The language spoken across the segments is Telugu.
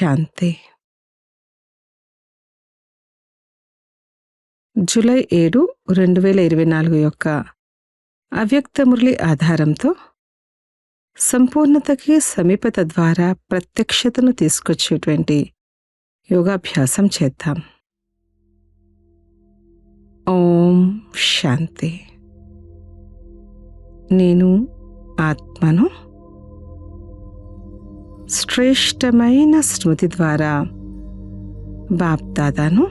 శాంతి. జూలై 7, 2024 యొక్క అవ్యక్త మురళి ఆధారంతో సంపూర్ణతకి సమీపత ద్వారా ప్రత్యక్షతను తీసుకొచ్చేటువంటి యోగాభ్యాసం చేద్దాం. ఓం శాంతి. నేను ఆత్మను శ్రేష్టమైన స్మృతి ద్వారా బాప్దాదాను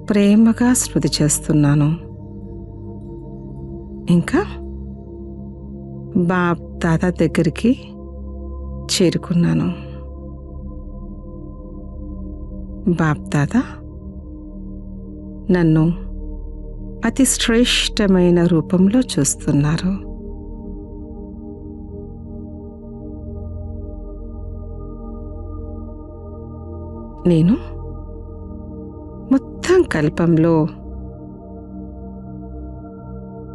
ప్రేమగా స్మృతి చేస్తున్నాను. ఇంకా బాప్దాదా దగ్గరికి చేరుకున్నాను. బాప్దాదా నన్ను అతి శ్రేష్టమైన రూపంలో చూస్తున్నారు. నేను మొత్తం కల్పంలో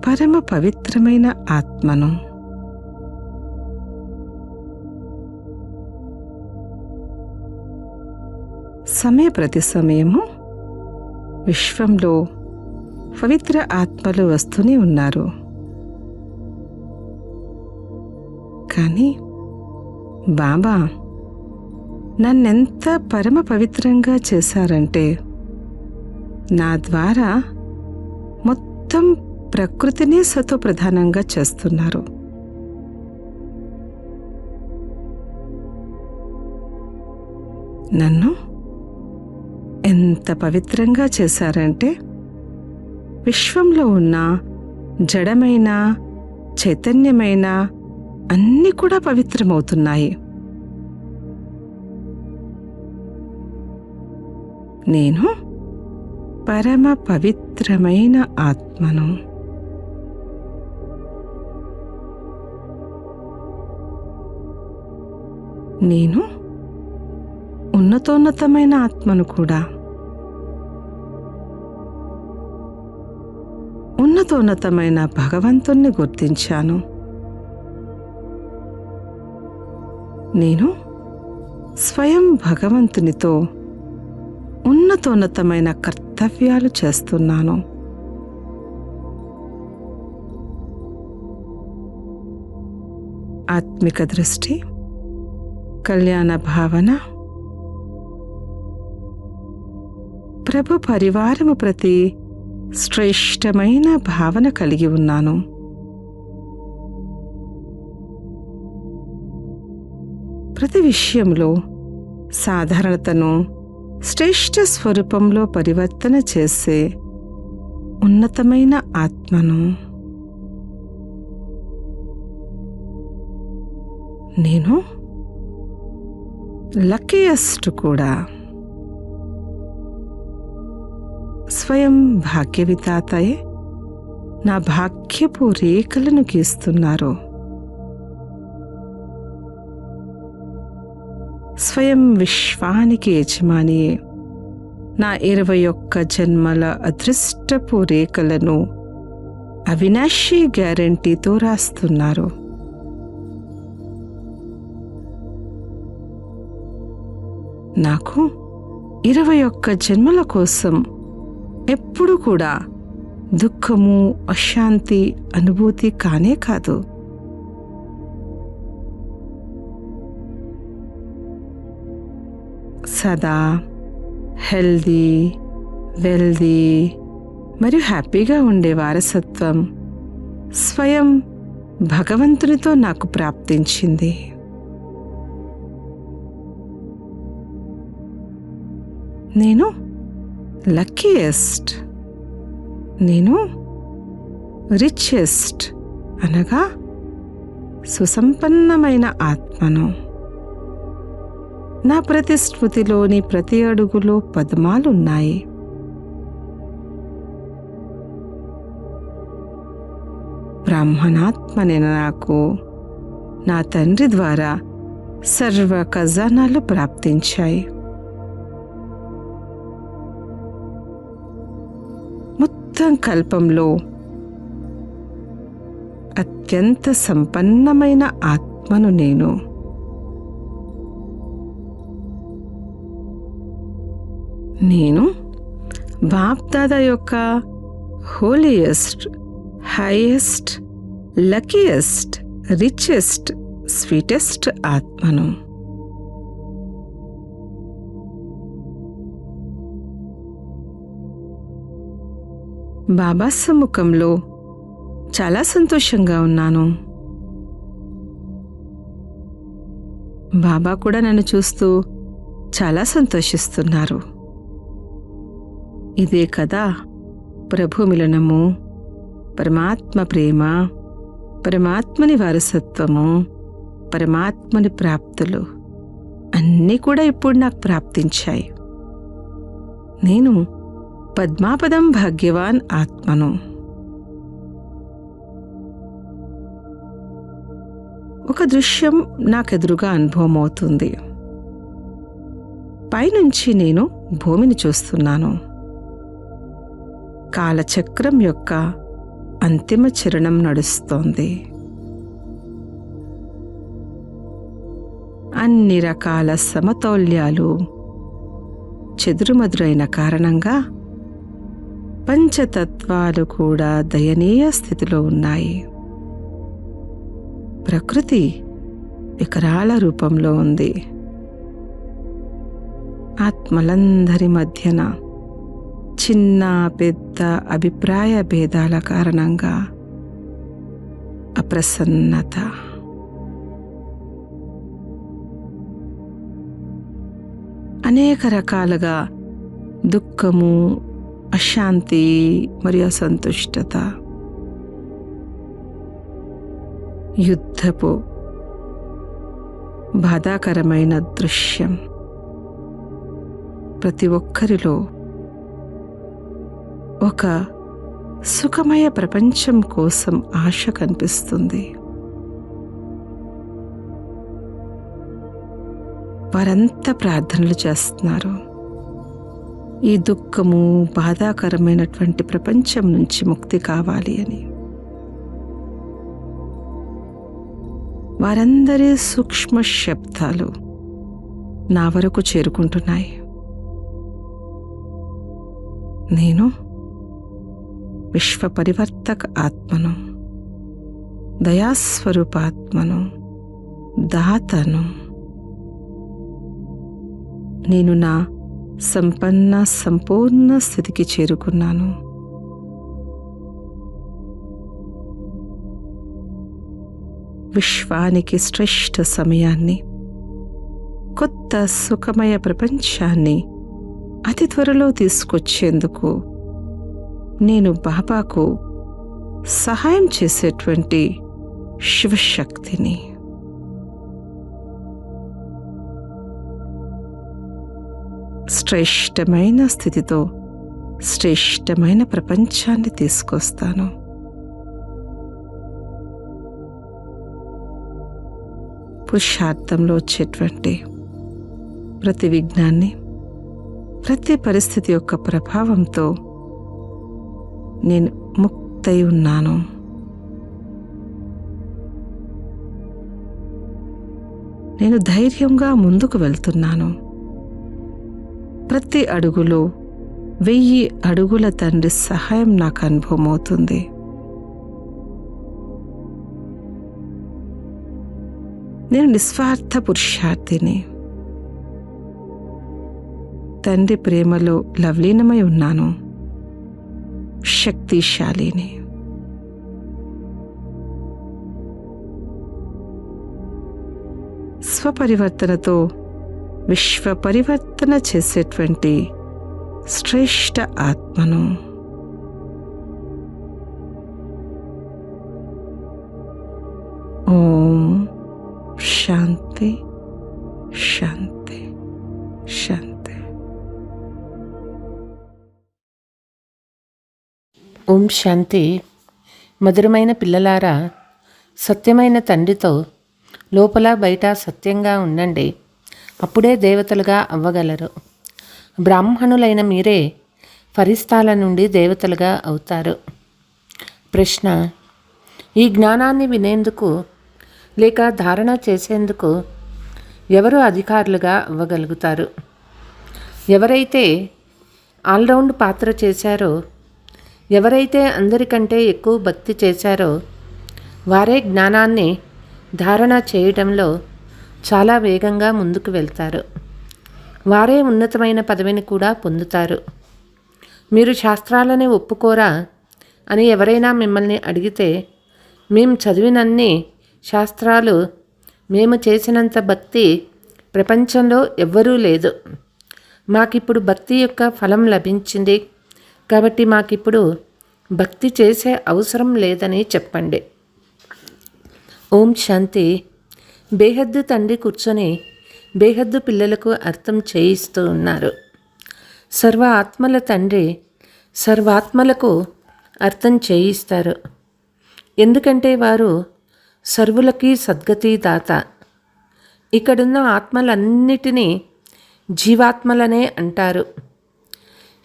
పరమ పవిత్రమైన ఆత్మను. ప్రతి సమయము విశ్వంలో పవిత్ర ఆత్మలు వస్తూనే ఉన్నారు. కానీ బాబా నన్నెంత పరమ పవిత్రంగా చేశారంటే నా ద్వారా మొత్తం ప్రకృతిని సతో ప్రధానంగా చేస్తున్నారు. నన్ను ఎంత పవిత్రంగా చేశారంటే విశ్వంలో ఉన్న జడమైన చైతన్యమైన అన్నీ కూడా పవిత్రమవుతున్నాయి. నేను పరమ పవిత్రమైన ఆత్మను. నేను ఉన్నతోన్నతమైన ఆత్మను కూడా. ఉన్నతోన్నతమైన భగవంతుణ్ణి గుర్తించాను. నేను స్వయం భగవంతునితో ఉన్నతోన్నతమైన కర్తవ్యాలు చేస్తున్నాను. ఆత్మిక దృష్టి, కళ్యాణ భావన, ప్రభు పరివారము ప్రతి శ్రేష్టమైన భావన కలిగి ఉన్నాను. ప్రతి విషయంలో సాధారణతను శ్రేష్ఠ స్వరూపంలో పరివర్తన చేసే ఉన్నతమైన ఆత్మను. నేను లక్కీయెస్ట్ కూడా. స్వయం భాగ్యవిధాతయే నా భాగ్యపు రేఖలను గీస్తున్నారు. స్వయం విశ్వానికి యజమానియే నా 21 జన్మల అదృష్టపు రేఖలను అవినాశీ గ్యారంటీతో రాస్తున్నారు. నాకు 21 జన్మల కోసం ఎప్పుడు కూడా దుఃఖము, అశాంతి అనుభూతి కానే కాదు. సదా హెల్దీ, వెల్దీ మరియు హ్యాపీగా ఉండే వారసత్వం స్వయం భగవంతునితో నాకు ప్రాప్తించింది. నేను లక్కీయెస్ట్. నేను రిచెస్ట్ అనగా సుసంపన్నమైన ఆత్మను. నా ప్రతి స్మృతిలోని ప్రతి అడుగులో పద్మాలున్నాయి. బ్రాహ్మణాత్మనే నాకు నా తండ్రి ద్వారా సర్వ ఖజానాలు ప్రాప్తించాయి. మొత్తం కల్పంలో అత్యంత సంపన్నమైన ఆత్మను నేను. నేను బాప్దాదా యొక్క holiest, highest, luckiest, richest, sweetest ఆత్మను. బాబా సమ్ముఖంలో చాలా సంతోషంగా ఉన్నాను. బాబా కూడా నన్ను చూస్తూ చాలా సంతోషిస్తున్నారు. ఇదే కదా ప్రభు మిలనము, పరమాత్మ ప్రేమ, పరమాత్మని వారసత్వము, పరమాత్మని ప్రాప్తులు అన్నీ కూడా ఇప్పుడు నాకు ప్రాప్తించాయి. నేను పద్మాపదం భాగ్యవాన్ ఆత్మను. ఒక దృశ్యం నాకెదురుగా అనుభవం అవుతుంది. పైనుంచి నేను భూమిని చూస్తున్నాను. కాలచక్రం యొక్క అంతిమ చరణం నడుస్తోంది. అన్ని రకాల సమతౌల్యాలు చెదురుమదురైన కారణంగా పంచతత్వాలు కూడా దయనీయ స్థితిలో ఉన్నాయి. ప్రకృతి వికరాల రూపంలో ఉంది. ఆత్మలందరి మధ్యన చిన్న పెద్ద అభిప్రాయ భేదాల కారణంగా అప్రసన్నత, అనేక రకాలుగా దుఃఖము, అశాంతి మరియు అసంతుష్టత, యుద్ధపు బాధాకరమైన దృశ్యం ప్రతి ఒక్కరిలో ఒక సుఖమయ ప్రపంచం కోసం ఆశ కనిపిస్తుంది. వారంతా ప్రార్థనలు చేస్తున్నారు. ఈ దుఃఖము, బాధాకరమైనటువంటి ప్రపంచం నుంచి ముక్తి కావాలి అని. వారందరి సూక్ష్మ శబ్దాలు నా వరకు చేరుకుంటున్నాయి. నేను విశ్వ పరివర్తక ఆత్మను, దయాస్వరూపాత్మను, దాతను. నేను నా సంపన్న సంపూర్ణ స్థితికి చేరుకున్నాను. విశ్వానికి శ్రేష్ఠ సమయాన్ని, కొత్త సుఖమయ ప్రపంచాన్ని అతి త్వరలో తీసుకొచ్చేందుకు నేను బాబాకు సహాయం చేసేటువంటి శివశక్తిని. శ్రేష్టమైన స్థితితో శ్రేష్టమైన ప్రపంచాన్ని తీసుకొస్తాను. పురుషార్థంలో వచ్చేటువంటి ప్రతి విఘ్నాన్ని, ప్రతి పరిస్థితి యొక్క ప్రభావంతో నేను ముక్తై ఉన్నాను. నేను ధైర్యంగా ముందుకు వెళ్తున్నాను. ప్రతి అడుగులో 1000 అడుగుల తండ్రి సహాయం నాకు అనుభవం అవుతుంది. నేను నిస్వార్థ పురుషార్థిని. తండ్రి ప్రేమలో లవలీనమై ఉన్నాను. శక్తిశాలిని. స్వపరివర్తనతో విశ్వ పరివర్తన చేసేటువంటి శ్రేష్ఠ ఆత్మను. ఓం శాంతి శాంతి శాంతి. ఓం శాంతి. మధురమైన పిల్లలారా, సత్యమైన తండ్రితో లోపల బయట సత్యంగా ఉండండి. అప్పుడే దేవతలుగా అవ్వగలరు. బ్రాహ్మణులైన మీరే ఫరిస్తాల నుండి దేవతలుగా అవుతారు. ప్రశ్న: ఈ జ్ఞానాన్ని వినేందుకు లేక ధారణ చేసేందుకు ఎవరు అధికారులుగా అవ్వగలుగుతారు? ఎవరైతే ఆల్రౌండ్ పాత్ర చేశారో, ఎవరైతే అందరికంటే ఎక్కువ భక్తి చేశారో వారే జ్ఞానాన్ని ధారణ చేయడంలో చాలా వేగంగా ముందుకు వెళ్తారు. వారే ఉన్నతమైన పదవిని కూడా పొందుతారు. మీరు శాస్త్రాలని ఒప్పుకోరా అని ఎవరైనా మిమ్మల్ని అడిగితే, మేము చదివినన్ని శాస్త్రాలు, మేము చేసినంత భక్తి ప్రపంచంలో ఎవ్వరూ లేదు. మాకిప్పుడు భక్తి యొక్క ఫలం లభించింది కాబట్టి మాకిప్పుడు భక్తి చేసే అవసరం లేదని చెప్పండి. ఓం శాంతి. బేహద్దు తండ్రి కూర్చొని బేహద్దు పిల్లలకు అర్థం చేయిస్తూ ఉన్నారు. సర్వ ఆత్మల తండ్రి సర్వాత్మలకు అర్థం చేయిస్తారు. ఎందుకంటే వారు సర్వులకి సద్గతి దాత. ఇక్కడున్న ఆత్మలన్నిటినీ జీవాత్మలనే అంటారు.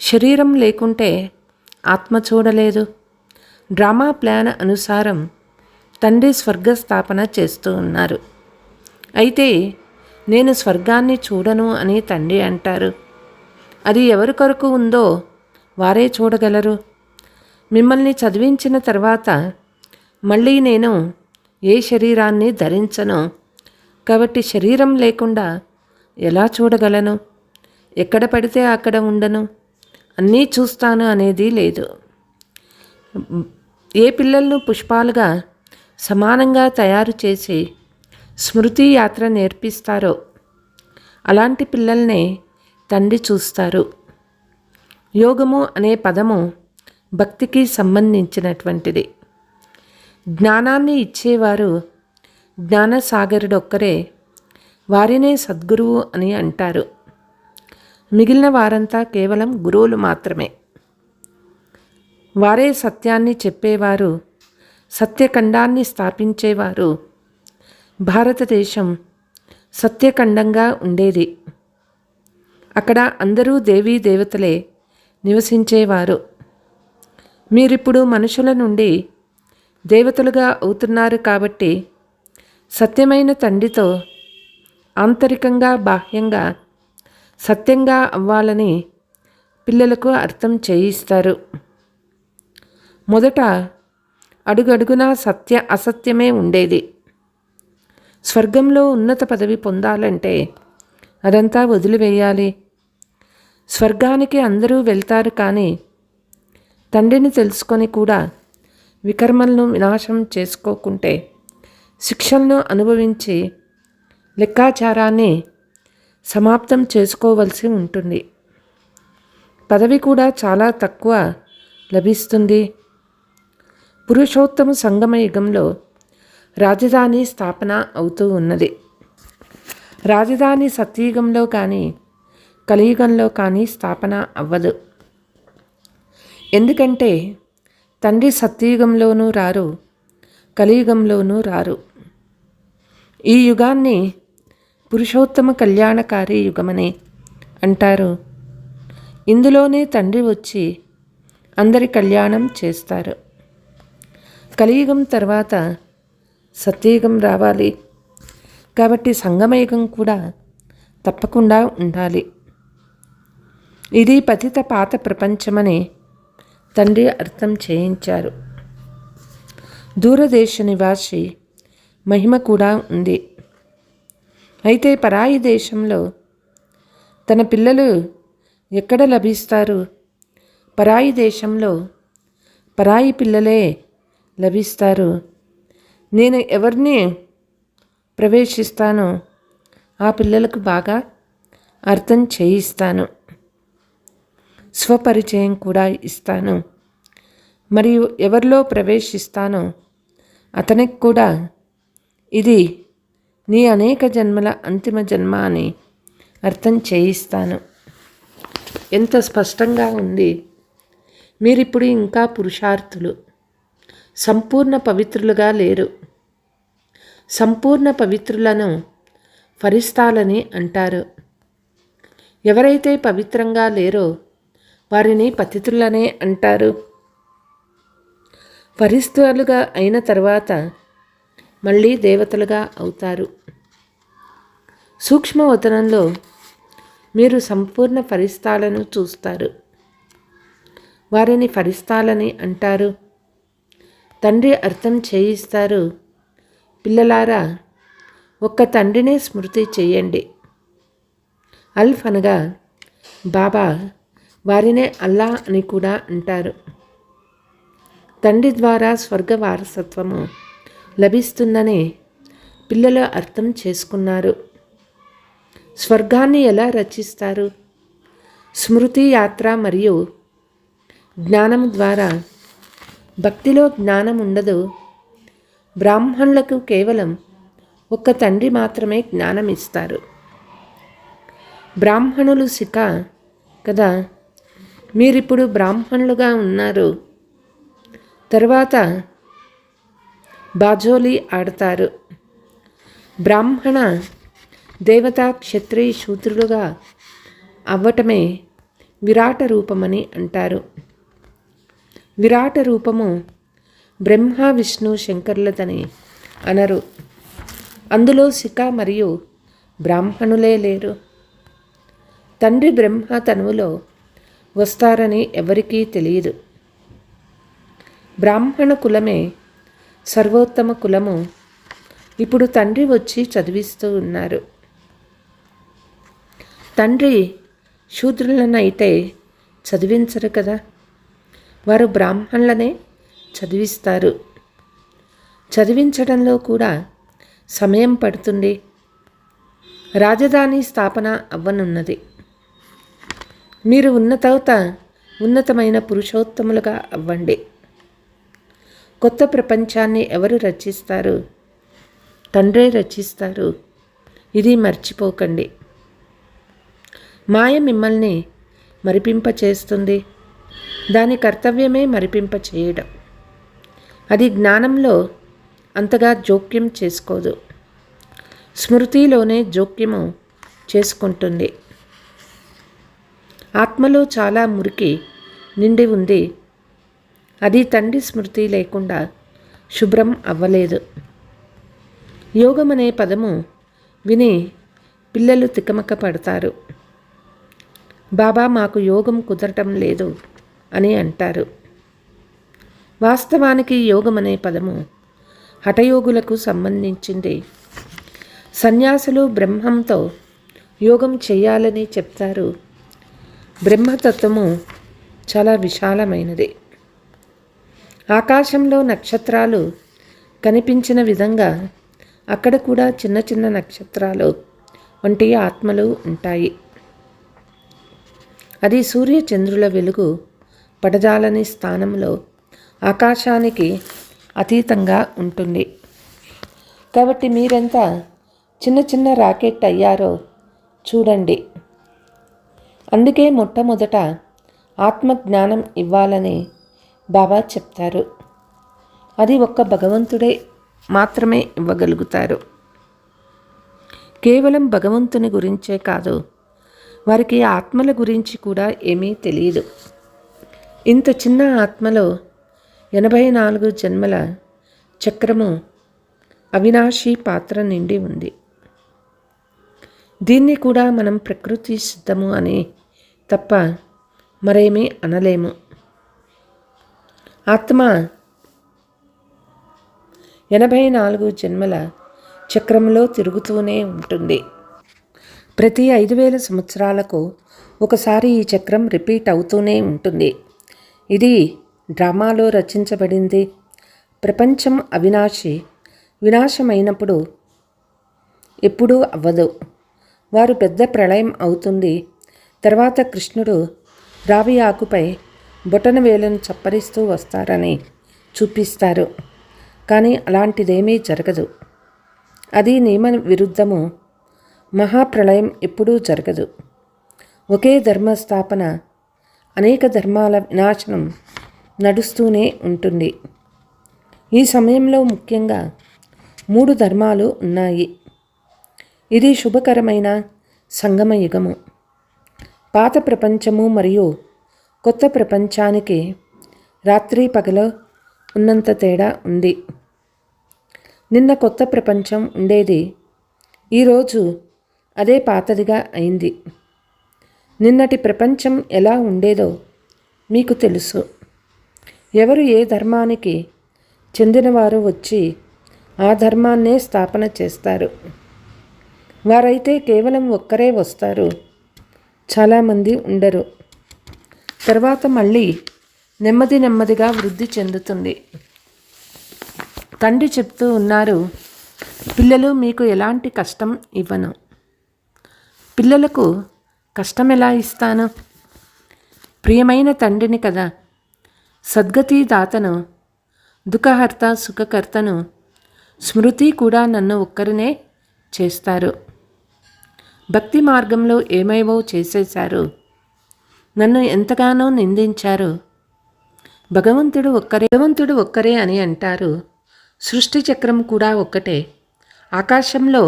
శరీరం లేకుంటే ఆత్మ చూడలేదు. డ్రామా ప్లాన్ అనుసారం తండ్రి స్వర్గ స్థాపన చేస్తూ ఉన్నారు. అయితే నేను స్వర్గాన్ని చూడను అని తండ్రి అంటారు. అది ఎవరి కొరకు ఉందో వారే చూడగలరు. మిమ్మల్ని చదివించిన తర్వాత మళ్ళీ నేను ఏ శరీరాన్ని ధరించను కాబట్టి శరీరం లేకుండా ఎలా చూడగలను? ఎక్కడ పడితే అక్కడ ఉండను, అన్నీ చూస్తాను అనేది లేదు. ఏ పిల్లలను పుష్పాలుగా సమానంగా తయారు చేసి స్మృతి యాత్ర నేర్పిస్తారో అలాంటి పిల్లల్నే తండ్రి చూస్తారు. యోగము అనే పదము భక్తికి సంబంధించినటువంటిది. జ్ఞానాన్ని ఇచ్చేవారు జ్ఞానసాగరుడొక్కరే. వారినే సద్గురువు అని అంటారు. మిగిలిన వారంతా కేవలం గురువులు మాత్రమే. వారే సత్యాన్ని చెప్పేవారు, సత్యఖండాన్ని స్థాపించేవారు. భారతదేశం సత్యఖండంగా ఉండేది. అక్కడ అందరూ దేవీ దేవతలే నివసించేవారు. మీరిప్పుడు మనుషుల నుండి దేవతలుగా అవుతున్నారు కాబట్టి సత్యమైన తండ్రితో ఆంతరికంగా బాహ్యంగా సత్యంగా అవ్వాలని పిల్లలకు అర్థం చేయిస్తారు. మొదట అడుగడుగునా సత్య అసత్యమే ఉండేది. స్వర్గంలో ఉన్నత పదవి పొందాలంటే అదంతా వదిలివేయాలి. స్వర్గానికి అందరూ వెళ్తారు కానీ తండ్రిని తెలుసుకొని కూడా వికర్మలను వినాశం చేసుకోకుంటే శిక్షలను అనుభవించి లెక్కాచారాన్ని సమాప్తం చేసుకోవలసి ఉంటుంది. పదవి కూడా చాలా తక్కువ లభిస్తుంది. పురుషోత్తమ సంగమ యుగంలో రాజధాని స్థాపన అవుతూ ఉన్నది. రాజధాని సత్యయుగంలో కానీ కలియుగంలో కానీ స్థాపన అవ్వదు. ఎందుకంటే తండ్రి సత్యయుగంలోనూ రారు, కలియుగంలోనూ రారు. ఈ యుగాన్ని పురుషోత్తమ కళ్యాణకారి యుగమని అంటారు. ఇందులోనే తండ్రి వచ్చి అందరి కళ్యాణం చేస్తారు. కలియుగం తర్వాత సత్యయుగం రావాలి కాబట్టి సంగమయుగం కూడా తప్పకుండా ఉండాలి. ఇది పతిత పాత ప్రపంచమని తండ్రి అర్థం చేయించారు. దూరదేశ నివాసి మహిమ కూడా ఉంది. అయితే పరాయి దేశంలో తన పిల్లలు ఎక్కడ లభిస్తారు? పరాయి దేశంలో పరాయి పిల్లలే లభిస్తారు. నేను ఎవరిని ప్రవేశిస్తానో ఆ పిల్లలకు బాగా అర్థం చేయిస్తాను. స్వపరిచయం కూడా ఇస్తాను. మరియు ఎవరిలో ప్రవేశిస్తానో అతనికి కూడా ఇది నీ అనేక జన్మల అంతిమ జన్మ అని అర్థం చేయిస్తాను. ఎంత స్పష్టంగా ఉంది. మీరిప్పుడు ఇంకా పురుషార్థులు, సంపూర్ణ పవిత్రులుగా లేరు. సంపూర్ణ పవిత్రులను ఫరిస్తాలని అంటారు. ఎవరైతే పవిత్రంగా లేరో వారిని పతితులనే అంటారు. ఫరిస్తాలుగా అయిన తర్వాత మళ్ళీ దేవతలుగా అవుతారు. సూక్ష్మవతనంలో మీరు సంపూర్ణ ఫరిస్తాలను చూస్తారు. వారిని ఫరిస్తాలని అంటారు. తండ్రి అర్థం చేయిస్తారు. పిల్లలారా, ఒక్క తండ్రినే స్మృతి చేయండి. అల్ఫ్ అనగా బాబా, వారినే అల్లా అని కూడా అంటారు. తండ్రి ద్వారా స్వర్గ వారసత్వము లభిస్తుందని పిల్లలు అర్థం చేసుకున్నారు. స్వర్గాన్ని ఎలా రచిస్తారు? స్మృతి యాత్ర మరియు జ్ఞానం ద్వారా. భక్తిలో జ్ఞానం ఉండదు. బ్రాహ్మణులకు కేవలం ఒక్క తండ్రి మాత్రమే జ్ఞానం ఇస్తారు. బ్రాహ్మణులు సిక కదా, మీరిప్పుడు బ్రాహ్మణులుగా ఉన్నారు. తర్వాత బాజోలి ఆడతారు. బ్రాహ్మణ దేవత క్షత్రియ శూద్రులుగా అవ్వటమే విరాట రూపమని అంటారు. విరాట రూపము బ్రహ్మ విష్ణు శంకరులదని అనరు. అందులో సిక మరియు బ్రాహ్మణులే లేరు. తండ్రి బ్రహ్మ తనువులో వస్తారని ఎవరికీ తెలియదు. బ్రాహ్మణ కులమే సర్వోత్తమ కులము. ఇప్పుడు తండ్రి వచ్చి చదివిస్తూ ఉన్నారు. తండ్రి శూద్రులనైతే చదివించరు కదా, వారు బ్రాహ్మణులనే చదివిస్తారు. చదివించడంలో కూడా సమయం పడుతుంది. రాజధాని స్థాపన అవ్వనున్నది. మీరు ఉన్నతమైన పురుషోత్తములుగా అవ్వండి. కొత్త ప్రపంచాన్ని ఎవరు రచిస్తారు? తండ్రే రచిస్తారు. ఇది మర్చిపోకండి. మాయ మిమ్మల్ని మరిపింప చేస్తుంది. దాని కర్తవ్యమే మరిపింప చేయడం. అది జ్ఞానంలో అంతగా జోక్యం చేసుకోదు. స్మృతిలోనే జోక్యము చేసుకుంటుంది. ఆత్మలో చాలా మురికి నిండి ఉంది. అది తండ్రి స్మృతి లేకుండా శుభ్రం అవ్వలేదు. యోగం అనే పదము విని పిల్లలు తికమక పడతారు. బాబా, మాకు యోగం కుదరటం లేదు అని అంటారు. వాస్తవానికి యోగం అనే పదము హఠయోగులకు సంబంధించింది. సన్యాసులు బ్రహ్మంతో యోగం చేయాలని చెప్తారు. బ్రహ్మతత్వము చాలా విశాలమైనది. ఆకాశంలో నక్షత్రాలు కనిపించిన విధంగా అక్కడ కూడా చిన్న చిన్న నక్షత్రాలు వంటి ఆత్మలు ఉంటాయి. అది సూర్య చంద్రుల వెలుగు పడజాలని స్థానంలో ఆకాశానికి అతీతంగా ఉంటుంది. కాబట్టి మీరెంత చిన్న చిన్న రాకెట్ అయ్యారో చూడండి. అందుకే మొట్టమొదట ఆత్మజ్ఞానం ఇవ్వాలని బాబా చెప్తారు. అది ఒక్క భగవంతుడే మాత్రమే ఇవ్వగలుగుతారు. కేవలం భగవంతుని గురించే కాదు, వారికి ఆత్మల గురించి కూడా ఏమీ తెలియదు. ఇంత చిన్న ఆత్మలో 84 జన్మల చక్రము అవినాశి పాత్ర నిండి ఉంది. దీన్ని కూడా మనం ప్రకృతి సిద్ధము అని తప్ప మరేమీ అనలేము. ఆత్మ 84 జన్మల చక్రంలో తిరుగుతూనే ఉంటుంది. ప్రతి 5000 సంవత్సరాలకు ఒకసారి ఈ చక్రం రిపీట్ అవుతూనే ఉంటుంది. ఇది డ్రామాలో రచించబడింది. ప్రపంచం అవినాశి. వినాశమైనప్పుడు ఎప్పుడూ అవ్వదు. వారు పెద్ద ప్రళయం అవుతుంది. తర్వాత కృష్ణుడు రావి ఆకుపై బొటన వేలును చప్పరిస్తూ వస్తారని చూపిస్తారు. కానీ అలాంటిదేమీ జరగదు. అది నియమ విరుద్ధము. మహాప్రళయం ఎప్పుడూ జరగదు. ఒకే ధర్మస్థాపన, అనేక ధర్మాల వినాశనం నడుస్తూనే ఉంటుంది. ఈ సమయంలో ముఖ్యంగా 3 ధర్మాలు ఉన్నాయి. ఇది శుభకరమైన సంగమ యుగము. పాత ప్రపంచము మరియు కొత్త ప్రపంచానికి రాత్రి పగలు ఉన్నంత తేడా ఉంది. నిన్న కొత్త ప్రపంచం ఉండేది. ఈరోజు అదే పాతదిగా అయింది. నిన్నటి ప్రపంచం ఎలా ఉండేదో మీకు తెలుసు. ఎవరు ఏ ధర్మానికి చెందినవారు వచ్చి ఆ ధర్మాన్నే స్థాపన చేస్తారు. వారైతే కేవలం ఒక్కరే వస్తారు, చాలామంది ఉండరు. తర్వాత మళ్ళీ నెమ్మదిగా వృద్ధి చెందుతుంది. తండ్రి చెప్తూ ఉన్నారు, పిల్లలు మీకు ఎలాంటి కష్టం ఇవ్వను. పిల్లలకు కష్టం ఎలా ఇస్తాను? ప్రియమైన తండ్రిని కదా. సద్గతి దాతను, దుఃఖహర్త సుఖకర్తను, స్మృతి కూడా నన్ను ఒక్కరినే చేస్తారు. భక్తి మార్గంలో ఏమేవో చేసేశారు, నన్ను ఎంతగానో నిందించారు. భగవంతుడు ఒక్కరే అని అంటారు. సృష్టి చక్రం కూడా ఒక్కటే. ఆకాశంలో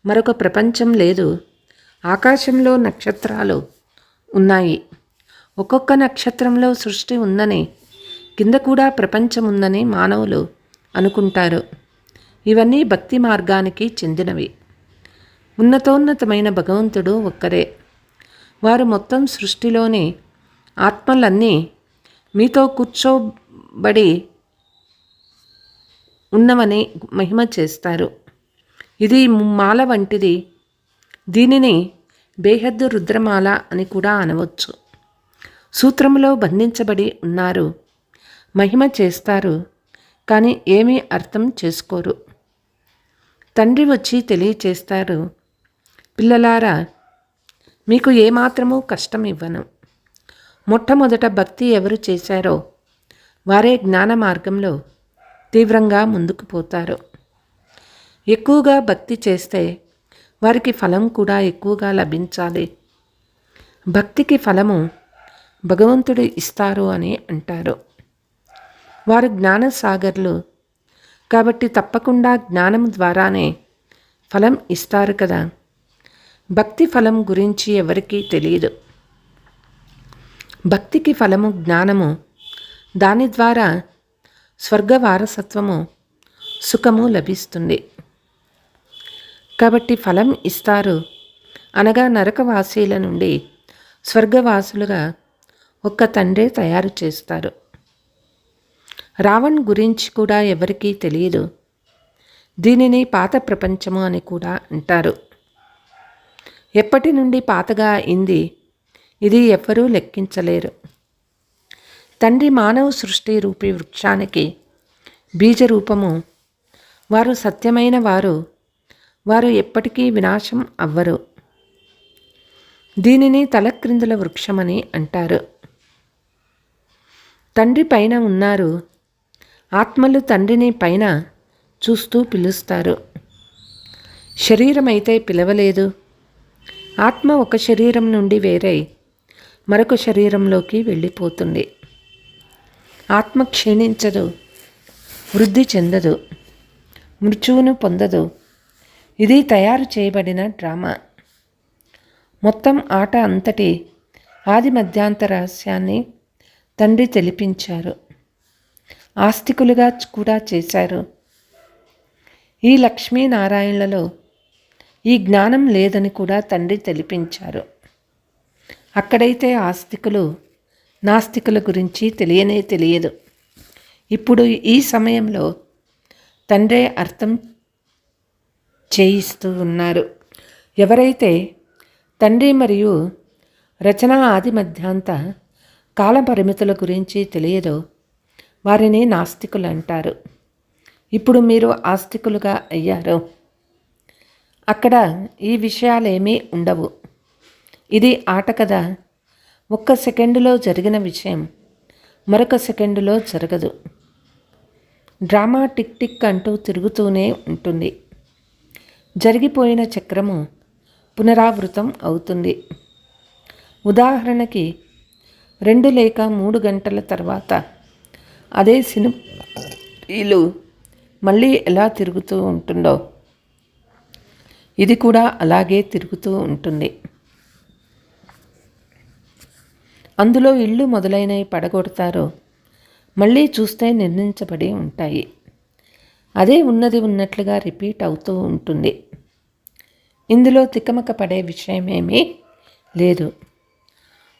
మరొక ప్రపంచం లేదు. ఆకాశంలో నక్షత్రాలు ఉన్నాయి. ఒక్కొక్క నక్షత్రంలో సృష్టి ఉందని, కింద కూడా ప్రపంచం ఉందని మానవులు అనుకుంటారు. ఇవన్నీ భక్తి మార్గానికి చెందినవి. ఉన్నతోన్నతమైన భగవంతుడు ఒక్కరే. వారు మొత్తం సృష్టిలోని ఆత్మలన్నీ మీతో కూర్చోబడి ఉన్నవని మహిమ చేస్తారు. ఇది మాల వంటిది. దీనిని బేహద్దు రుద్రమాల అని కూడా అనవచ్చు. సూత్రములో బంధించబడి ఉన్నారు. మహిమ చేస్తారు, కానీ ఏమీ అర్థం చేసుకోరు. తండ్రి వచ్చి తెలియచేస్తారు, పిల్లలారా, మీకు ఏమాత్రమూ కష్టం ఇవ్వను. మొట్టమొదట భక్తి ఎవరు చేశారో వారే జ్ఞాన మార్గంలో తీవ్రంగా ముందుకు పోతారు. ఎక్కువగా భక్తి చేస్తే వారికి ఫలం కూడా ఎక్కువగా లభించాలి. భక్తికి ఫలము భగవంతుడు ఇస్తారు అని అంటారు. వారు జ్ఞానసాగర్లు కాబట్టి తప్పకుండా జ్ఞానం ద్వారానే ఫలం ఇస్తారు కదా. భక్తి ఫలం గురించి ఎవరికీ తెలియదు. భక్తికి ఫలము జ్ఞానము. దాని ద్వారా స్వర్గ వారసత్వము, సుఖము లభిస్తుంది. కాబట్టి ఫలం ఇస్తారు అనగా నరకవాసీల నుండి స్వర్గవాసులుగా ఒక్క తండ్రే తయారు చేస్తారు. రావణ్ గురించి కూడా ఎవరికీ తెలియదు. దీనిని పాత ప్రపంచము అని కూడా అంటారు. ఎప్పటి నుండి పాతగా అయింది, ఇది ఎవ్వరూ లెక్కించలేరు. తండ్రి మానవ సృష్టి రూపీ వృక్షానికి బీజరూపము. వారు సత్యమైన వారు ఎప్పటికీ వినాశం అవ్వరు. దీనిని తలక్రిందుల వృక్షమని అంటారు. తండ్రి పైన ఉన్నారు. ఆత్మలు తండ్రిని పైన చూస్తూ పిలుస్తారు. శరీరమైతే పిలవలేదు. ఆత్మ ఒక శరీరం నుండి వేరై మరొక శరీరంలోకి వెళ్ళిపోతుంది. ఆత్మ క్షీణించదు, వృద్ధి చెందదు, మృత్యువును పొందదు. ఇది తయారు చేయబడిన డ్రామా. మొత్తం ఆట అంతటి ఆది మధ్యాంత రహస్యాన్ని తండ్రి తెలిపించారు. ఆస్తికులుగా కూడా చేశారు. ఈ లక్ష్మీనారాయణలలో ఈ జ్ఞానం లేదని కూడా తండ్రి తెలిపించారు. అక్కడైతే ఆస్తికులు నాస్తికుల గురించి తెలియదు. ఇప్పుడు ఈ సమయంలో తండ్రే అర్థం చేయిస్తూ ఉన్నారు. ఎవరైతే తండ్రి మరియు రచన ఆది మధ్యాంత కాల పరిమితుల గురించి తెలియదో వారిని నాస్తికులు అంటారు. ఇప్పుడు మీరు ఆస్తికులుగా అయ్యారు. అక్కడ ఈ విషయాలేమీ ఉండవు. ఇది ఆట కదా. ఒక్క సెకండులో జరిగిన విషయం మరొక సెకండులో జరగదు. డ్రామా టిక్ టిక్ అంటూ తిరుగుతూనే ఉంటుంది. జరిగిపోయిన చక్రము పునరావృతం అవుతుంది. ఉదాహరణకి 2 లేక 3 గంటల తర్వాత అదే సినిమాలు మళ్ళీ ఎలా తిరుగుతూ ఉంటుందో ఇది కూడా అలాగే తిరుగుతూ ఉంటుంది. అందులో ఇళ్ళు మొదలైనవి పడగొడతారో మళ్ళీ చూస్తే నిర్ణయించబడి ఉంటాయి. అదే ఉన్నది ఉన్నట్లుగా రిపీట్ అవుతూ ఉంటుంది. ఇందులో తికమక పడే విషయమేమీ లేదు.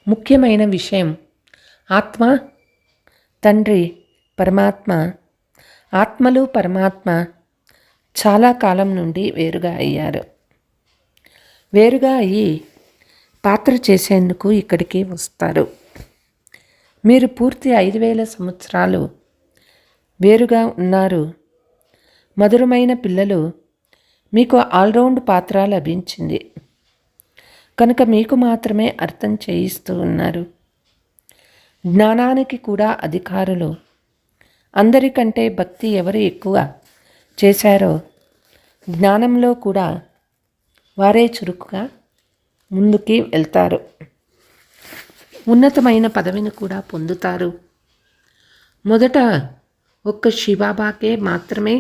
ముఖ్యమైన విషయం ఆత్మ, తండ్రి, పరమాత్మ, ఆత్మలు పరమాత్మ చాలా కాలం నుండి వేరుగా అయ్యారు. వేరుగా అయ్యి పాత్ర చేసేందుకు ఇక్కడికి వస్తారు. మీరు పూర్తి 5000 సంవత్సరాలు వేరుగా ఉన్నారు. మధురమైన పిల్లలు, మీకు ఆల్రౌండ్ పాత్ర లభించింది కనుక మీకు మాత్రమే అర్థం చేయిస్తూ ఉన్నారు. జ్ఞానానికి కూడా అధికారులు. అందరికంటే భక్తి ఎవరు ఎక్కువ చేశారో జ్ఞానంలో కూడా వారే చురుకుగా ముందుకి వెళ్తారు. ఉన్నతమైన పదవిని కూడా పొందుతారు. మొదట ఒక్క శివబాబాకే మాత్రమే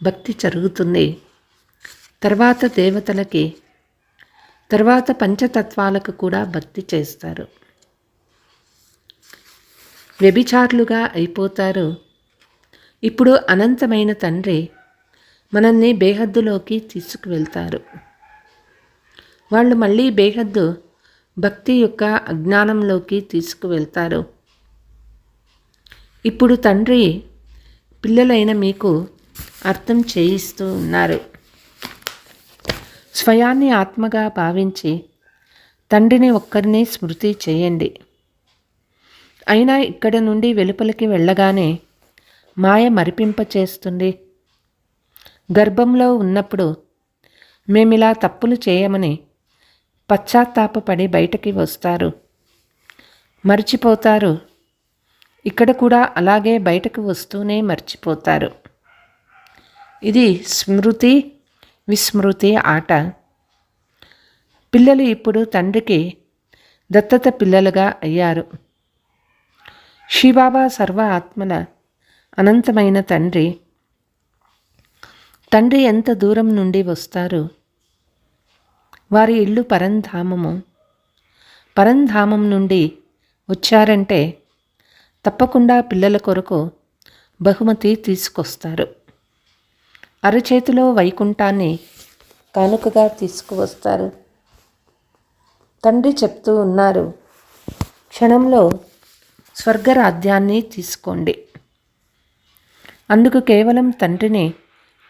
భక్తి జరుగుతుంది. తర్వాత దేవతలకి, తర్వాత పంచతత్వాలకు కూడా భక్తి చేస్తారు. వ్యభిచారులుగా అయిపోతారు. ఇప్పుడు అనంతమైన తండ్రి మనల్ని బేహద్దులోకి తీసుకువెళ్తారు. వాళ్ళు మళ్ళీ బేహద్దు భక్తి యొక్క అజ్ఞానంలోకి తీసుకువెళ్తారు. ఇప్పుడు తండ్రి పిల్లలైన మీకు అర్థం చేయిస్తూ ఉన్నారు. స్వయాన్ని ఆత్మగా భావించి తండ్రిని ఒక్కరిని స్మృతి చేయండి. అయినా ఇక్కడ నుండి వెలుపలికి వెళ్ళగానే మాయ మరిపింపచేస్తుంది. గర్భంలో ఉన్నప్పుడు మేమిలా తప్పులు చేయమని పశ్చాత్తాపపడి బయటకి వస్తారు, మర్చిపోతారు. ఇక్కడ కూడా అలాగే బయటకు వస్తూనే మర్చిపోతారు. ఇది స్మృతి విస్మృతి ఆట. పిల్లలు ఇప్పుడు తండ్రికి దత్తత పిల్లలుగా అయ్యారు. శివబాబా సర్వ ఆత్మల అనంతమైన తండ్రి. తండ్రి ఎంత దూరం నుండి వస్తారు? వారి ఇల్లు పరంధామము. పరంధామం నుండి వచ్చారంటే తప్పకుండా పిల్లల కొరకు బహుమతి తీసుకొస్తారు. అరచేతిలో వైకుంఠాన్ని కానుకగా తీసుకువస్తారు. తండ్రి చెప్తూ ఉన్నారు, క్షణంలో స్వర్గరాజ్యాన్ని తీసుకోండి. అందుకు కేవలం తండ్రిని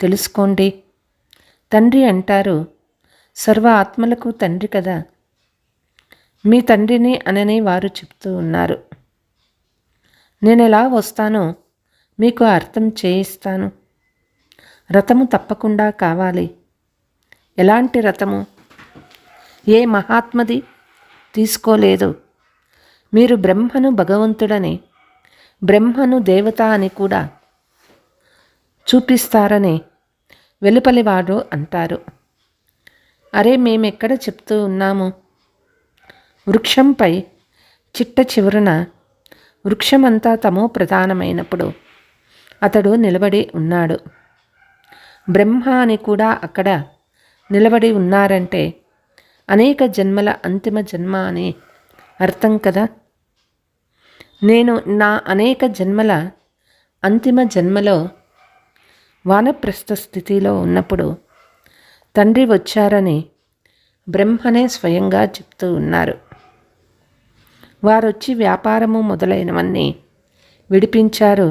తెలుసుకోండి. తండ్రి అంటారు, సర్వ ఆత్మలకు తండ్రి కదా. మీ తండ్రిని అనని వారు చెప్తూ ఉన్నారు. నేను ఎలా వస్తానో మీకు అర్థం చేయిస్తాను. రథము తప్పకుండా కావాలి. ఎలాంటి రథము? ఏ మహాత్మది తీసుకోలేదు. మీరు బ్రహ్మను భగవంతుడని, బ్రహ్మను దేవత అని కూడా చూపిస్తారని వెలుపలివాడు అంటారు. అరే, మేమెక్కడ చెప్తూ ఉన్నాము? వృక్షంపై చిట్ట చివరన వృక్షమంతా తమో ప్రధానమైనప్పుడు అతడు నిలబడి ఉన్నాడు. బ్రహ్మ అని కూడా అక్కడ నిలబడి ఉన్నారంటే అనేక జన్మల అంతిమ జన్మ అని అర్థం కదా. నేను నా అనేక జన్మల అంతిమ జన్మలో వానప్రస్థ స్థితిలో ఉన్నప్పుడు తండ్రి వచ్చారని బ్రహ్మనే స్వయంగా చెప్తూ ఉన్నారు. వారొచ్చి వ్యాపారము మొదలైనవన్నీ విడిపించారు.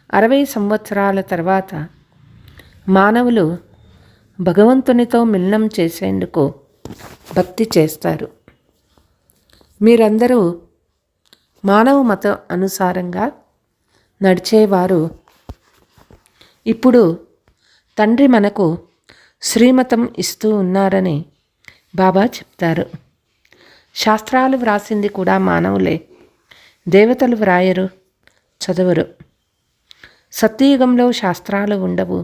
60 సంవత్సరాల తర్వాత మానవులు భగవంతునితో మిలనం చేసేందుకు భక్తి చేస్తారు. మీరందరూ మానవ మతం అనుసారంగా నడిచేవారు. ఇప్పుడు తండ్రి మనకు శ్రీమతం ఇస్తూ ఉన్నారని బాబా చెప్తారు. శాస్త్రాలు వ్రాసింది కూడా మానవులే. దేవతలు వ్రాయరు, చదవరు. సత్యయుగంలో శాస్త్రాలు ఉండవు,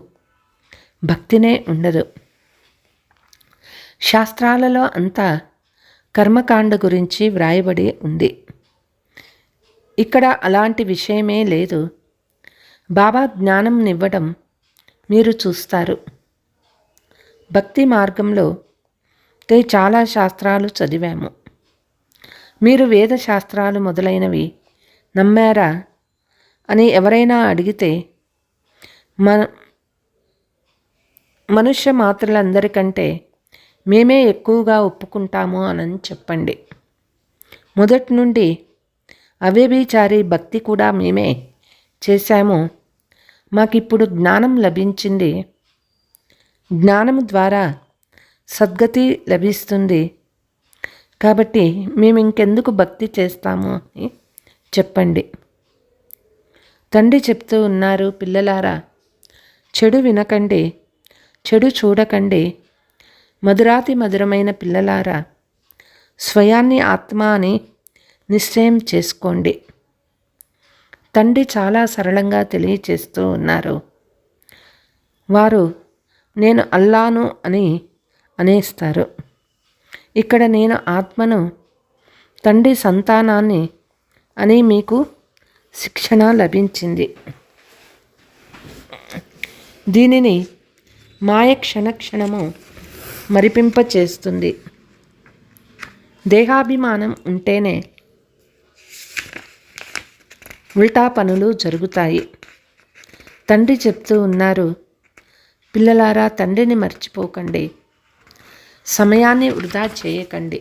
భక్తినే ఉండదు. శాస్త్రాలలో అంతా కర్మకాండ గురించి వ్రాయబడి ఉంది. ఇక్కడ అలాంటి విషయమే లేదు. బాబా జ్ఞానంనివ్వడం మీరు చూస్తారు. భక్తి మార్గంలో చాలా శాస్త్రాలు చదివాము. మీరు వేద శాస్త్రాలు మొదలైనవి నమ్మారా అని ఎవరైనా అడిగితే మనుష్య మాత్రులందరికంటే మేమే ఎక్కువగా ఒప్పుకుంటాము అని చెప్పండి. మొదటి నుండి అవ్యభిచారి భక్తి కూడా మేమే చేశాము. మాకిప్పుడు జ్ఞానం లభించింది. జ్ఞానం ద్వారా సద్గతి లభిస్తుంది. కాబట్టి మేము ఇంకెందుకు భక్తి చేస్తాము అని చెప్పండి. తండ్రి చెప్తూ ఉన్నారు, పిల్లలారా, చెడు వినకండి, చెడు చూడకండి. మధురాతి మధురమైన పిల్లలారా, స్వయాన్ని ఆత్మ అని నిశ్చయం చేసుకోండి. తండ్రి చాలా సరళంగా తెలియచేస్తూ ఉన్నారు. వారు నేను అల్లాను అని అనేస్తారు. ఇక్కడ నేను ఆత్మను, తండ్రి సంతానాన్ని అని మీకు శిక్షణ లభించింది. దీనిని మాయ క్షణక్షణము మరిపింపచేస్తుంది. దేహాభిమానం ఉంటేనే ఉల్టా పనులు జరుగుతాయి. తండ్రి చెప్తూ ఉన్నారు, పిల్లలారా, తండ్రిని మర్చిపోకండి, సమయాన్ని వృధా చేయకండి.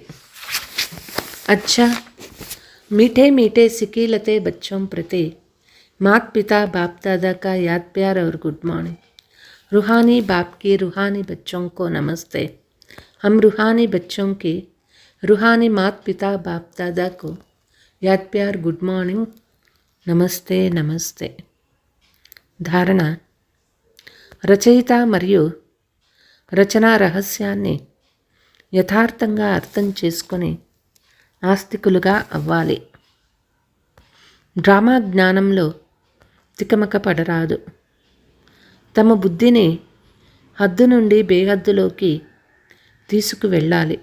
అచ్చా, मीठे मीठे सिकीलते बच्चों प्रति मात पिता बाप दादा का याद प्यार और गुड मॉर्निंग. रूहानी बाप की रूहानी बच्चों को नमस्ते. हम रूहानी बच्चों की रूहानी मात पिता बाप दादा को याद प्यार गुड मॉर्निंग, నమస్తే నమస్తే. ధారణ: రచయిత మరియు రచనా రహస్యాన్ని యథార్థంగా అర్థం చేసుకొని ఆస్తికులుగా అవ్వాలి. డ్రామా జ్ఞానంలో తికమక పడరాదు. తమ బుద్ధిని హద్దు నుండి బేహద్దులోకి తీసుకువెళ్ళాలి.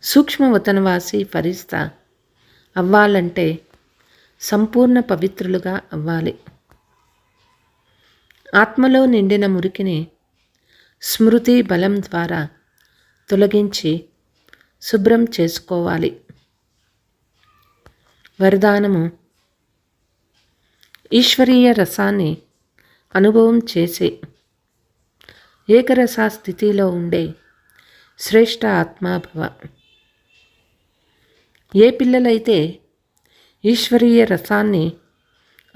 సూక్ష్మవతనవాసి ఫరిస్తా అవ్వాలంటే సంపూర్ణ పవిత్రులుగా అవ్వాలి. ఆత్మలో నిండిన మురికిని స్మృతి బలం ద్వారా తొలగించి శుభ్రం చేసుకోవాలి. వరదానము: ఈశ్వరీయ రసాన్ని అనుభవం చేసి ఏకరసా స్థితిలో ఉండే శ్రేష్ఠ ఆత్మాభవ. ఏ పిల్లలైతే ఈశ్వరీయ రసాన్ని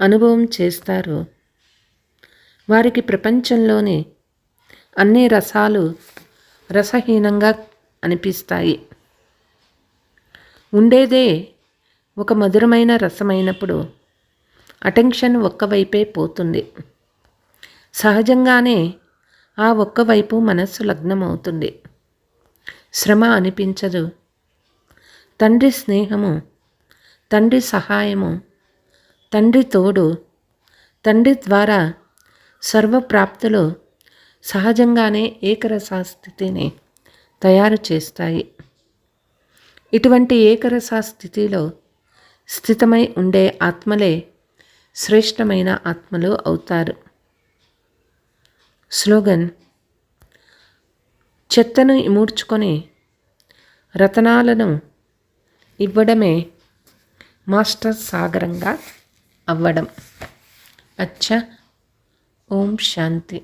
అనుభవం చేస్తారో వారికి ప్రపంచంలోని అన్ని రసాలు రసహీనంగా అనిపిస్తాయి. ఉండేదే ఒక మధురమైన రసమైనప్పుడు అటెన్షన్ ఒక్కవైపే పోతుంది. సహజంగానే ఆ ఒక్కవైపు మనస్సు లగ్నమవుతుంది. శ్రమ అనిపించదు. తండ్రి స్నేహము, తండ్రి సహాయము, తండ్రి తోడు, తండ్రి ద్వారా సర్వప్రాప్తులు సహజంగానే ఏకరసా స్థితిని తయారు చేస్తాయి. ఇటువంటి ఏకరసా స్థితిలో స్థితమై ఉండే ఆత్మలే శ్రేష్టమైన ఆత్మలు అవుతారు. స్లోగన్: చెత్తను ఇముడ్చుకొని రతనాలను ఇవ్వడమే మాస్టర్ సాగరంగా అవ్వడం. అచ్చా, ఓం శాంతి.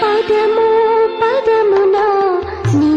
పదము పదములో నీ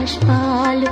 పుష్పాలు